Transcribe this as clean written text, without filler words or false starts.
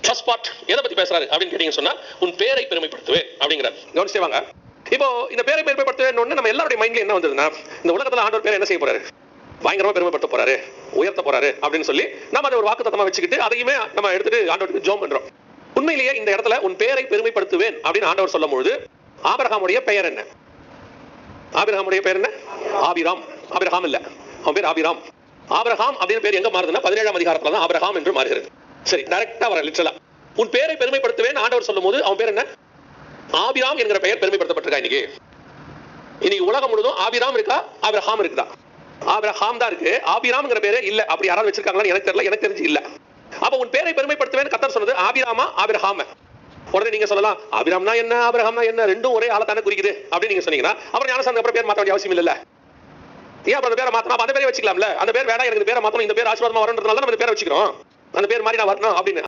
First part எதை பத்தி பேசுறாரு அப்படின்னு கேட்டீங்கன்னு சொன்னா உன் பேரை பெருமைப்படுத்துவேன் அப்படிங்கிறார். கவனிச்சேவாங்க. இப்போ இந்த பேரை பெருமைப்படுத்துவேன் நம்ம எல்லாருடைய மைண்ட்ல என்ன வந்ததுன்னா, இந்த உலகத்துல ஆண்டவர் பேரை என்ன செய்ய போறாரு, பயங்கரமா பெருமைப்படுத்த போறாரு, உயர்த்த போறாரு அப்படின்னு சொல்லி நம்ம அதை ஒரு வாக்குத்தத்தமா வச்சுக்கிட்டு அதையுமே நம்ம எடுத்துட்டு ஆண்டவருக்கு ஜெபம் பண்றோம். உண்மையிலேயே இந்த இடத்துல உன் பேரை பெருமைப்படுத்துவேன் அப்படின்னு ஆண்டவர் சொல்லும் பொழுது ஆபிரகாமுடைய பெயர் என்ன? ஆபிரகாமுடைய பெயர் என்ன? ஆபிராம். ஆபிரகாம் இல்ல, அவன் பேர் ஆபிராம். ஆபிரகாம் அப்படின்னு பேர் எங்க மாறுதுன்னா 17ஆம் அதிகாரத்துல தான் ஆபிரகாம் என்று மாறுகிறது. சரி, டைரக்டா வர லிட்டரலா உன் பேரை பெருமைப்படுத்துவேன் ஆண்டவர் சொல்லும் போது அவன் பேர் என்ன? ஆபிராம் என்கிற பெயர் பெருமைப்படுத்தப்பட்டிருக்கா? இன்னைக்கு உலகம் முழுதும் ஆபிராம் இருக்கா, ஆபிரகாம் இருக்குதா? ஆபிரகாம் தான் இருக்கு, ஆபிராம்ங்கிற பேரே இல்ல. அப்படி யாராவது வச்சிருக்காங்களா எனக்கு தெரியல, எனக்கு தெரிஞ்சு இல்ல. அப்ப உன் பேரை பெருமைப்படுத்துவேன் கர்த்தர் சொன்னது ஆபிராமா ஆபிரகாம். உடனே நீங்க சொல்லலாம் ஆபிராம்னா என்ன, ஆபிரகாம்னா என்ன, ரெண்டும் ஒரே ஆளை தானே குறிக்குது அப்படின்னு நீங்க சொன்னீங்கன்னா அப்புறம் ஞானசாந்தம் அப்புறம் பேர் மாற்ற வேண்டிய அவசியம் இல்ல. ஏன் அந்த பேரை மாத்தணும்? அந்த பேரை வச்சுக்கலாம்ல. அந்த பேர் வேணா, எனக்கு பேரை மாத்தணும், இந்த பேர் ஆசீர்வாதமா வரணும்ன்றதுனால நம்ம இந்த பேரை வச்சுக்கிறோம். அந்த பேர் மாதிரி நான் வரணும் அப்படின்னு